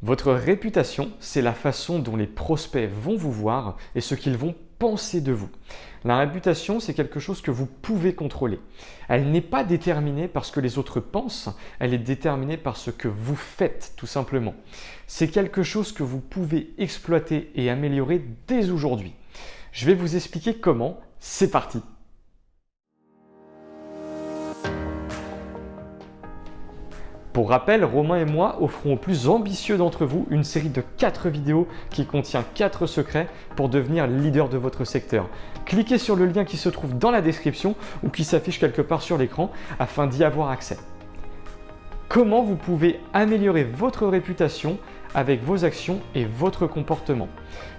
Votre réputation, c'est la façon dont les prospects vont vous voir et ce qu'ils vont penser de vous. La réputation, c'est quelque chose que vous pouvez contrôler. Elle n'est pas déterminée par ce que les autres pensent, elle est déterminée par ce que vous faites, tout simplement. C'est quelque chose que vous pouvez exploiter et améliorer dès aujourd'hui. Je vais vous expliquer comment. C'est parti! Pour rappel, Romain et moi offrons aux plus ambitieux d'entre vous une série de 4 vidéos qui contient 4 secrets pour devenir leader de votre secteur. Cliquez sur le lien qui se trouve dans la description ou qui s'affiche quelque part sur l'écran afin d'y avoir accès. Comment vous pouvez améliorer votre réputation avec vos actions et votre comportement?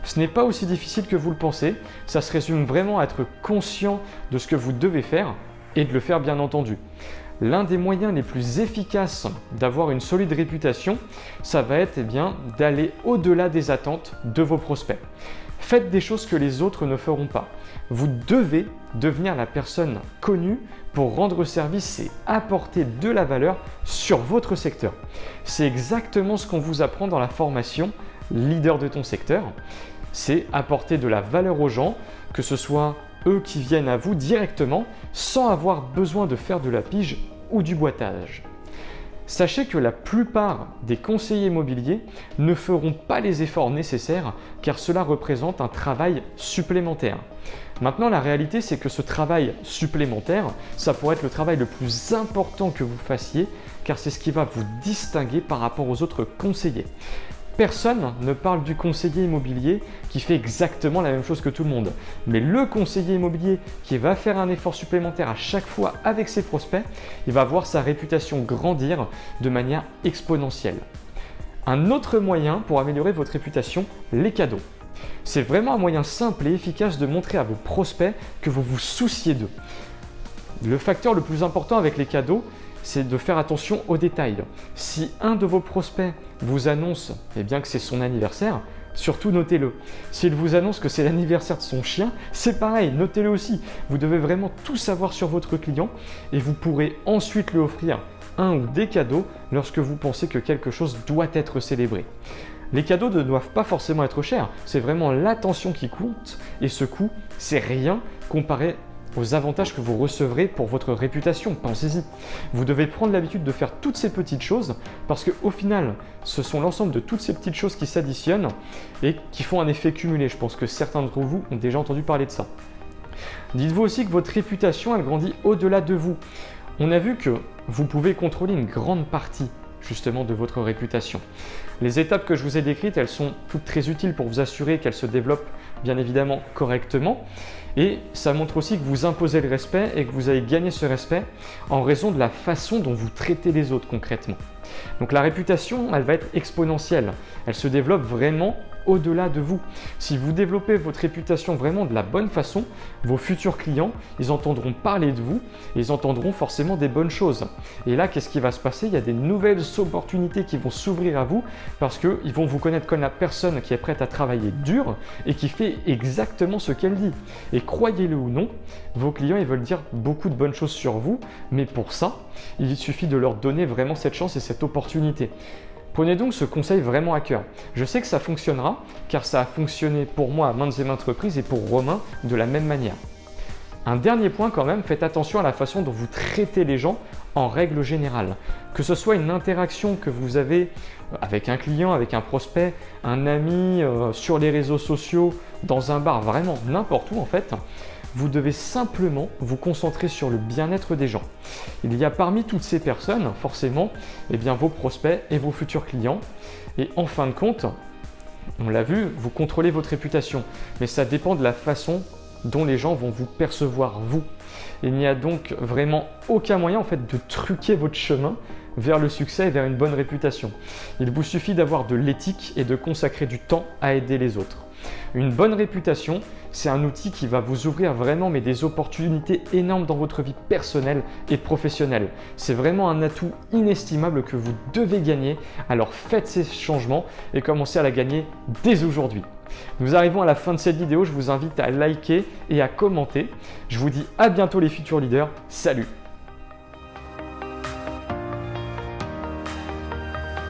Ce n'est pas aussi difficile que vous le pensez, ça se résume vraiment à être conscient de ce que vous devez faire et de le faire bien entendu. L'un des moyens les plus efficaces d'avoir une solide réputation, ça va être d'aller au-delà des attentes de vos prospects. Faites des choses que les autres ne feront pas. Vous devez devenir la personne connue pour rendre service et apporter de la valeur sur votre secteur. C'est exactement ce qu'on vous apprend dans la formation Leader de ton secteur. C'est apporter de la valeur aux gens, que ce soit eux qui viennent à vous directement sans avoir besoin de faire de la pige ou du boitage. Sachez que la plupart des conseillers immobiliers ne feront pas les efforts nécessaires car cela représente un travail supplémentaire. Maintenant, la réalité, c'est que ce travail supplémentaire, ça pourrait être le travail le plus important que vous fassiez car c'est ce qui va vous distinguer par rapport aux autres conseillers. Personne ne parle du conseiller immobilier qui fait exactement la même chose que tout le monde. Mais le conseiller immobilier qui va faire un effort supplémentaire à chaque fois avec ses prospects, il va voir sa réputation grandir de manière exponentielle. Un autre moyen pour améliorer votre réputation, les cadeaux. C'est vraiment un moyen simple et efficace de montrer à vos prospects que vous vous souciez d'eux. Le facteur le plus important avec les cadeaux, c'est de faire attention aux détails. Si un de vos prospects vous annonce que c'est son anniversaire, surtout notez-le. S'il vous annonce que c'est l'anniversaire de son chien, c'est pareil, notez-le aussi. Vous devez vraiment tout savoir sur votre client et vous pourrez ensuite lui offrir un ou des cadeaux lorsque vous pensez que quelque chose doit être célébré. Les cadeaux ne doivent pas forcément être chers, c'est vraiment l'attention qui compte et ce coût, c'est rien comparé aux avantages que vous recevrez pour votre réputation. Pensez-y. Vous devez prendre l'habitude de faire toutes ces petites choses parce qu'au final, ce sont l'ensemble de toutes ces petites choses qui s'additionnent et qui font un effet cumulé. Je pense que certains d'entre vous ont déjà entendu parler de ça. Dites-vous aussi que votre réputation, elle grandit au-delà de vous. On a vu que vous pouvez contrôler une grande partie justement de votre réputation. Les étapes que je vous ai décrites, elles sont toutes très utiles pour vous assurer qu'elles se développent bien évidemment correctement et ça montre aussi que vous imposez le respect et que vous allez gagner ce respect en raison de la façon dont vous traitez les autres concrètement. Donc la réputation, elle va être exponentielle, elle se développe vraiment au-delà de vous. Si vous développez votre réputation vraiment de la bonne façon, vos futurs clients, ils entendront parler de vous et ils entendront forcément des bonnes choses. Et là, qu'est-ce qui va se passer? Il y a des nouvelles opportunités qui vont s'ouvrir à vous parce qu'ils vont vous connaître comme la personne qui est prête à travailler dur et qui fait exactement ce qu'elle dit. Et croyez-le ou non, vos clients, ils veulent dire beaucoup de bonnes choses sur vous, mais pour ça, il suffit de leur donner vraiment cette chance et cette opportunité. Prenez donc ce conseil vraiment à cœur. Je sais que ça fonctionnera car ça a fonctionné pour moi à maintes et maintes reprises et pour Romain de la même manière. Un dernier point quand même, faites attention à la façon dont vous traitez les gens en règle générale. Que ce soit une interaction que vous avez avec un client, avec un prospect, un ami, sur les réseaux sociaux, dans un bar, vraiment n'importe où en fait, vous devez simplement vous concentrer sur le bien-être des gens. Il y a parmi toutes ces personnes, forcément, vos prospects et vos futurs clients. Et en fin de compte, on l'a vu, vous contrôlez votre réputation. Mais ça dépend de la façon dont les gens vont vous percevoir, vous. Il n'y a donc vraiment aucun moyen en fait de truquer votre chemin vers le succès et vers une bonne réputation. Il vous suffit d'avoir de l'éthique et de consacrer du temps à aider les autres. Une bonne réputation, c'est un outil qui va vous ouvrir vraiment des opportunités énormes dans votre vie personnelle et professionnelle. C'est vraiment un atout inestimable que vous devez gagner. Alors faites ces changements et commencez à la gagner dès aujourd'hui. Nous arrivons à la fin de cette vidéo. Je vous invite à liker et à commenter. Je vous dis à bientôt les futurs leaders. Salut!